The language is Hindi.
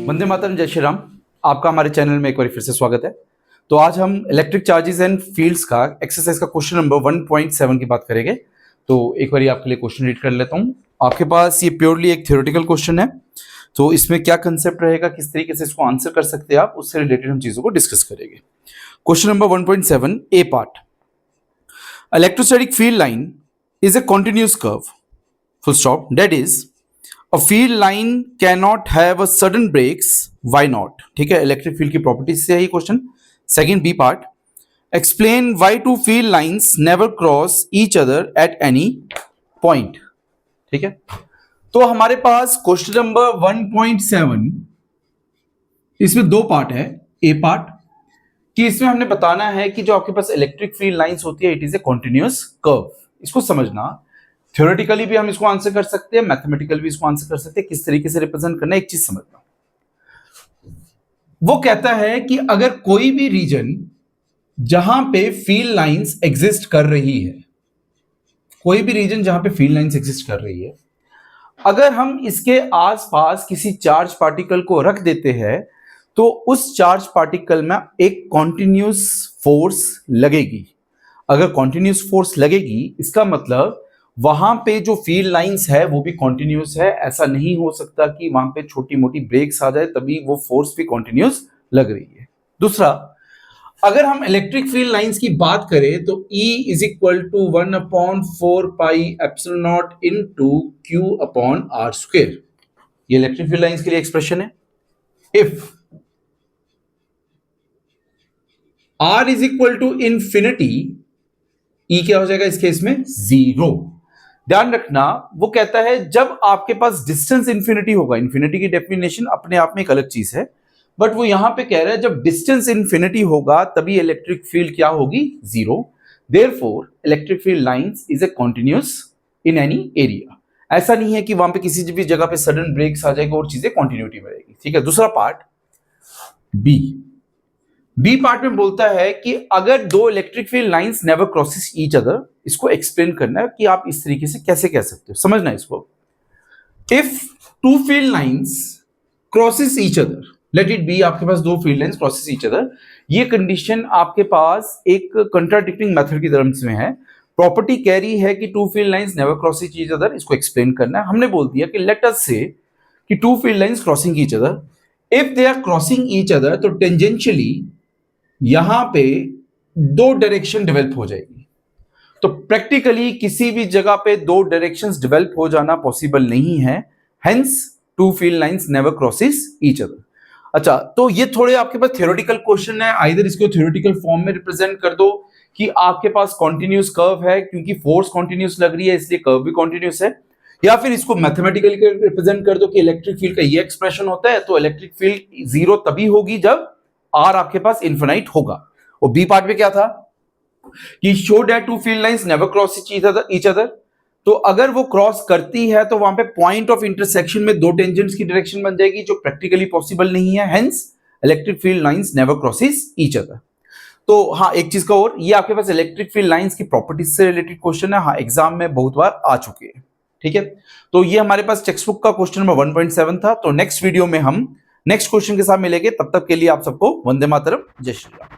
वंदे मातरम, जय श्री राम। आपका हमारे चैनल में एक बार फिर से स्वागत है। तो आज हम इलेक्ट्रिक चार्जेस एंड फील्ड्स का एक्सरसाइज का क्वेश्चन नंबर 1.7 की बात करेंगे। तो एक बार आपके लिए क्वेश्चन रीड कर लेता हूँ। आपके पास ये प्योरली एक थ्योरेटिकल क्वेश्चन है, तो इसमें क्या कंसेप्ट रहेगा, किस तरीके से इसको आंसर कर सकते हैं आप, उससे रिलेटेड हम चीजों को डिस्कस करेंगे। Question number 1.7 A part, electrostatic field line is a continuous curve, full stop, that is a field line cannot have a sudden breaks, why not? ठीक है, इलेक्ट्रिक फील्ड की प्रॉपर्टीज से है ये question. Second B part, explain why two field lines never cross each other at any point. ठीक है, तो हमारे पास क्वेश्चन नंबर 1.7, इसमें दो पार्ट है। ए पार्ट कि इसमें हमने बताना है कि जो आपके पास इलेक्ट्रिक फील्ड लाइंस होती है, it is a continuous curve. इसको समझना, थ्योरेटिकली भी हम इसको आंसर कर सकते हैं, मैथमेटिकल भी इसको आंसर कर सकते हैं, किस तरीके से रिप्रेजेंट करना है। एक चीज समझना, वो कहता है कि अगर कोई भी रीजन जहां पे फील्ड लाइंस एग्जिस्ट कर रही है, कोई भी रीजन जहां पे फील्ड लाइंस एग्जिस्ट कर रही है, अगर हम इसके आसपास किसी चार्ज पार्टिकल को रख देते हैं तो उस चार्ज पार्टिकल में एक कॉन्टिन्यूस फोर्स लगेगी। अगर कॉन्टिन्यूस फोर्स लगेगी, इसका मतलब वहां पे जो फील्ड लाइंस है वो भी कॉन्टिन्यूस है। ऐसा नहीं हो सकता कि वहां पे छोटी मोटी ब्रेक्स आ जाए तभी वो फोर्स भी कॉन्टिन्यूस लग रही है। दूसरा, अगर हम इलेक्ट्रिक फील्ड लाइंस की बात करें तो E is equal to 1/4 pi epsilon naught into Q upon R square. ये इलेक्ट्रिक फील्ड लाइंस के लिए एक्सप्रेशन है। If R is equal to infinity, E क्या हो जाएगा इस केस में? 0। ध्यान रखना, वो कहता है जब आपके पास डिस्टेंस इंफिनिटी होगा, इंफिनिटी की डेफिनेशन अपने आप में एक अलग चीज है, बट वो यहां पे कह रहा है जब डिस्टेंस इंफिनिटी होगा तभी इलेक्ट्रिक फील्ड क्या होगी? 0। Therefore electric field lines is a continuous in any area. ऐसा नहीं है कि वहां पे किसी भी जगह पे सडन ब्रेक्स आ जाएगा और चीजें कंटिन्यूटी में रहेगी। ठीक है, दूसरा पार्ट बी पार्ट में बोलता है कि अगर दो electric field lines never crosses each other, इसको एक्सप्लेन करना है कि आप इस तरीके से कैसे कह सकते हो। समझना इसको, if two field lines crosses each other, let it be आपके पास दो field lines crosses each other, ये कंडीशन आपके पास एक कंट्राडिक्टिंग मेथड की तरफ में है। प्रॉपर्टी कह रही है कि two field lines never crosses each other, इसको एक्सप्लेन करना है। हमने बोल दिया कि लेट अस से कि two field lines crossing each other, if they are crossing each other तो टेंजेंशियली यहां पे दो डायरेक्शन डेवलप हो जाएगी। तो प्रैक्टिकली किसी भी जगह पे दो डायरेक्शंस डेवलप हो जाना पॉसिबल नहीं है, hence two field lines never crosses each other. अच्छा, तो ये थोड़े आपके पास थ्योरेटिकल क्वेश्चन है। आइदर इसको थ्योरेटिकल फॉर्म में रिप्रेजेंट कर दो कि आपके पास कॉन्टिन्यूस कर्व है, क्योंकि फोर्स कॉन्टिन्यूस लग रही है इसलिए कर्व भी कॉन्टिन्यूस है, या फिर इसको मैथमेटिकली रिप्रेजेंट कर दो कि इलेक्ट्रिक फील्ड का ये एक्सप्रेशन होता है, तो इलेक्ट्रिक फील्ड 0 तभी होगी जब R आपके पास इनफिनाइट होगा। और बी पार्ट में क्या था कि show that two field lines never cross each other, तो अगर वो क्रॉस करती है तो वहां पे पॉइंट ऑफ इंटरसेक्शन में दो टेंजेंट्स की डायरेक्शन बन जाएगी, जो प्रैक्टिकली पॉसिबल नहीं है, hence electric field lines never crosses each other. तो हाँ, एक चीज का और, ये आपके पास इलेक्ट्रिक फील्ड लाइंस की प्रॉपर्टीज से रिलेटेड क्वेश्चन है। हाँ, एग्जाम में बहुत बार आ चुके हैं। ठीक है, तो ये हमारे पास टेक्स्ट बुक का क्वेश्चन नंबर 1.7 था। तो नेक्स्ट वीडियो में हम नेक्स्ट क्वेश्चन के साथ मिलेंगे। तब तक के लिए आप सबको वंदे मातरम, जय श्री राम।